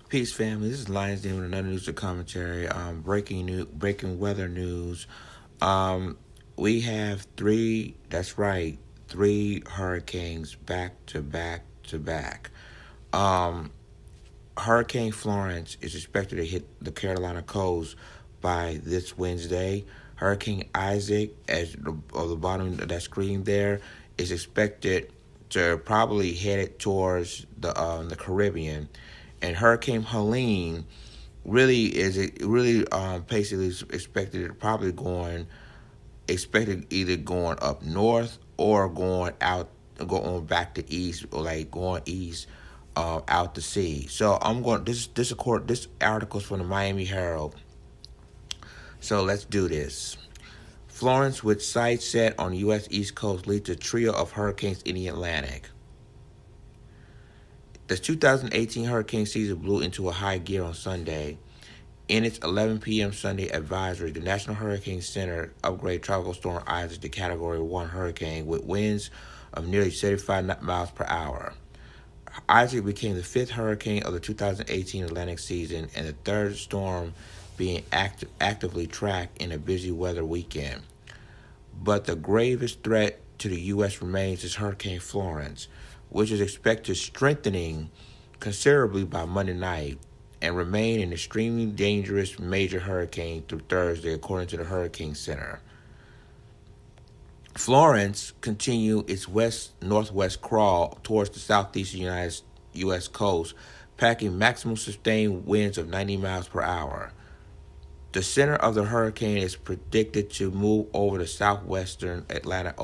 Peace, family. This is Lions Den with another news and commentary. Breaking weather news. Um, we have three. That's right, three hurricanes back to back to back. Um, Hurricane Florence is expected to hit the Carolina coast by this Wednesday. Hurricane Isaac, at the bottom of that screen there, is expected to probably head it towards the Caribbean, and Hurricane Helene basically is expected either going up north or going back to east, or like going east out to sea. So I'm going this article is from the Miami Herald. So let's do this. Florence, with sights set on the U.S. East Coast, leads to a trio of hurricanes in the Atlantic. The 2018 hurricane season blew into a high gear on Sunday. In its 11 p.m. Sunday advisory, the National Hurricane Center upgraded Tropical Storm Isaac to Category 1 hurricane with winds of nearly 75 miles per hour. Isaac became the fifth hurricane of the 2018 Atlantic season and the third storm being actively tracked in a busy weather weekend. But the gravest threat to the U.S. remains is Hurricane Florence, which is expected strengthening considerably by Monday night and remain an extremely dangerous major hurricane through Thursday, according to the Hurricane Center. Florence continued its west-northwest crawl towards the southeastern U.S. coast, packing maximum sustained winds of 90 miles per hour. The center of the hurricane is predicted to move over the southwestern Atlantic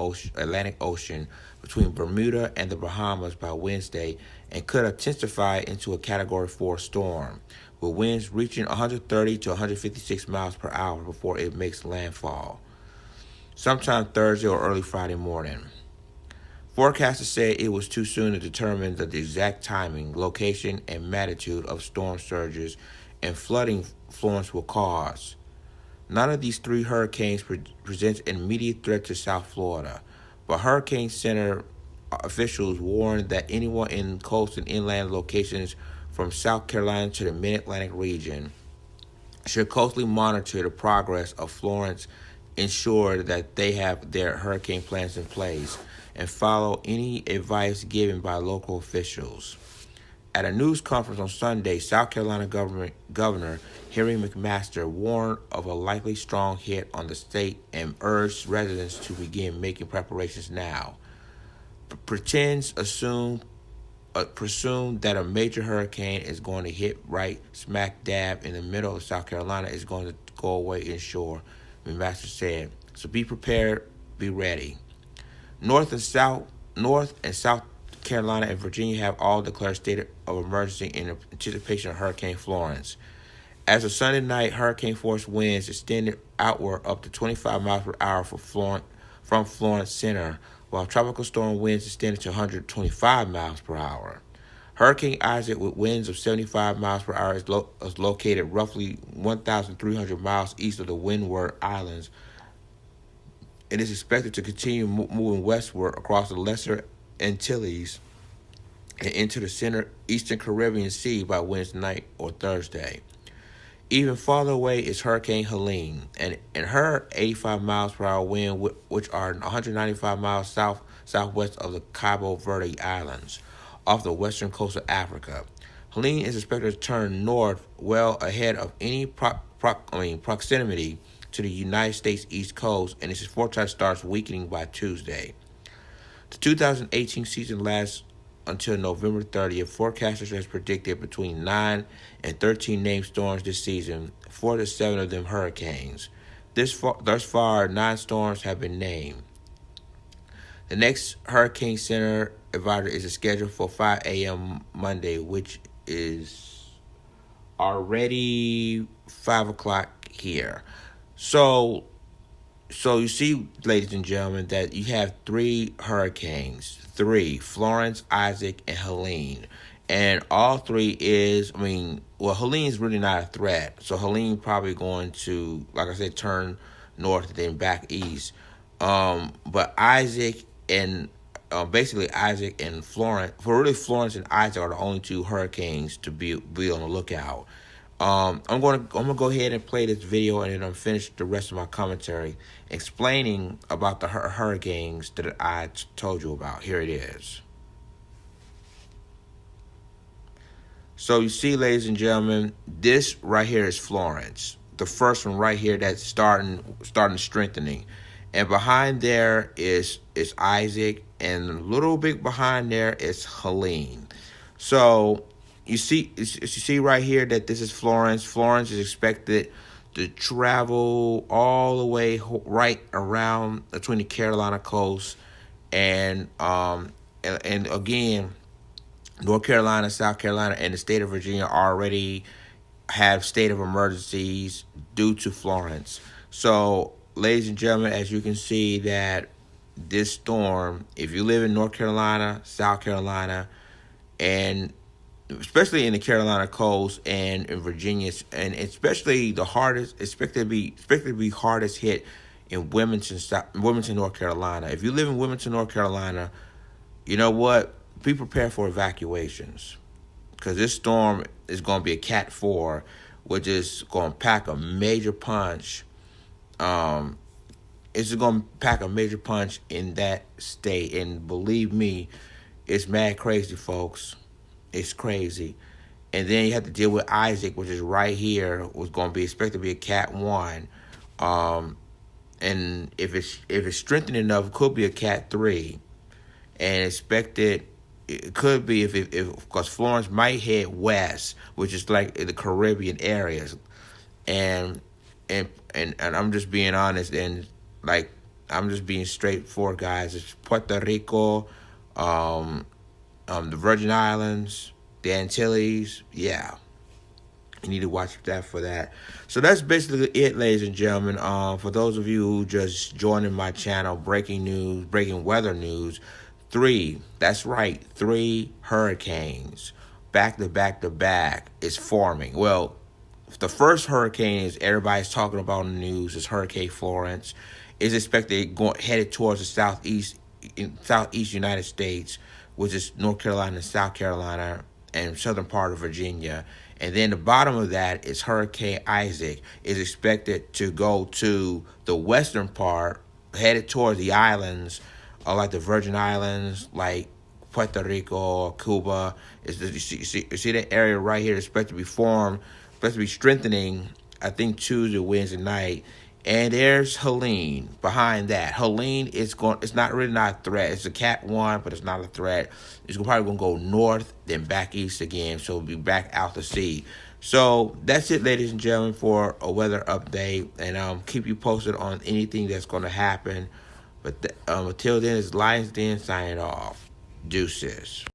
Ocean between Bermuda and the Bahamas by Wednesday and could intensify into a Category 4 storm, with winds reaching 130 to 156 miles per hour before it makes landfall, sometime Thursday or early Friday morning. Forecasters said it was too soon to determine the exact timing, location, and magnitude of storm surges and flooding Florence will cause. None of these three hurricanes presents an immediate threat to South Florida, but Hurricane Center officials warned that anyone in coast and inland locations from South Carolina to the Mid-Atlantic region should closely monitor the progress of Florence, ensure that they have their hurricane plans in place, and follow any advice given by local officials. At a news conference on Sunday, South Carolina Governor Henry McMaster warned of a likely strong hit on the state and urged residents to begin making preparations now. Presume that a major hurricane is going to hit right smack dab in the middle of South Carolina is going to go away inshore, McMaster said. So be prepared, be ready. North and South Carolina and Virginia have all declared state of emergency in anticipation of Hurricane Florence. As of Sunday night, hurricane force winds extended outward up to 25 miles per hour from Florence Center, while tropical storm winds extended to 125 miles per hour. Hurricane Isaac, with winds of 75 miles per hour, is located roughly 1,300 miles east of the Windward Islands. It is expected to continue moving westward across the Lesser Antilles and into the eastern Caribbean Sea by Wednesday night or Thursday. Even farther away is Hurricane Helene, and her 85 miles per hour wind, which are 195 miles southwest of the Cabo Verde Islands, off the western coast of Africa. Helene is expected to turn north well ahead of any proximity to the United States East Coast, and its forecast starts weakening by Tuesday. The 2018 season lasts until November 30th. Forecasters have predicted between 9 and 13 named storms this season, 4 to 7 of them hurricanes. Thus far, 9 storms have been named. The next Hurricane Center advisory is scheduled for 5 a.m. Monday, which is already 5 o'clock here. So you see, ladies and gentlemen, that you have three hurricanes, Florence, Isaac, and Helene. And all three Helene is really not a threat. So Helene probably going to, like I said, turn north and then back east. But Isaac and basically Isaac and Florence. For really, Florence and Isaac are the only two hurricanes to be on the lookout. I'm gonna go ahead and play this video, and then I'm finish the rest of my commentary explaining about the hurricanes that I told you about. Here it is. So you see, ladies and gentlemen, this right here is Florence, the first one right here that's starting strengthening, and behind there is Isaac, and a little bit behind there is Helene. So you see right here that this is Florence. Florence is expected to travel all the way right around between the Carolina coast and again, North Carolina, South Carolina, and the state of Virginia already have state of emergencies due to Florence. So, ladies and gentlemen, as you can see that this storm, if you live in North Carolina, South Carolina, and especially in the Carolina coast and in Virginia, and especially the hardest, expected to be hardest hit in Wilmington, North Carolina. If you live in Wilmington, North Carolina, you know what? Be prepared for evacuations, because this storm is going to be a Cat 4, which is going to pack a major punch. It's going to pack a major punch in that state, and believe me, it's mad crazy, folks. It's crazy. And then you have to deal with Isaac, which is right here, was going to be expected to be a Cat 1. And if it's strengthened enough, it could be a Cat 3. And expected, it could be if because Florence might head west, which is like in the Caribbean areas. And I'm just being honest, and like I'm just being straightforward, guys. It's Puerto Rico, the Virgin Islands, the Antilles. Yeah, you need to watch that for that. So that's basically it, ladies and gentlemen. For those of you who just joining my channel, breaking news, breaking weather news. 3, that's right, 3 hurricanes back to back is forming. Well, the first hurricane is everybody's talking about in the news is Hurricane Florence. Is expected headed towards the southeast United States, which is North Carolina, South Carolina, and southern part of Virginia. And then the bottom of that is Hurricane Isaac is expected to go to the western part, headed towards the islands, like the Virgin Islands, like Puerto Rico, Cuba. You see that area right here is expected to be formed, supposed to be strengthening, I think Tuesday, Wednesday night. And there's Helene behind that. Helene it's not really not a threat. It's a Cat 1, but it's not a threat. It's probably going to go north, then back east again. So it'll be back out to sea. So that's it, ladies and gentlemen, for a weather update. And keep you posted on anything that's going to happen. But until then, it's Lions Den signing off. Deuces.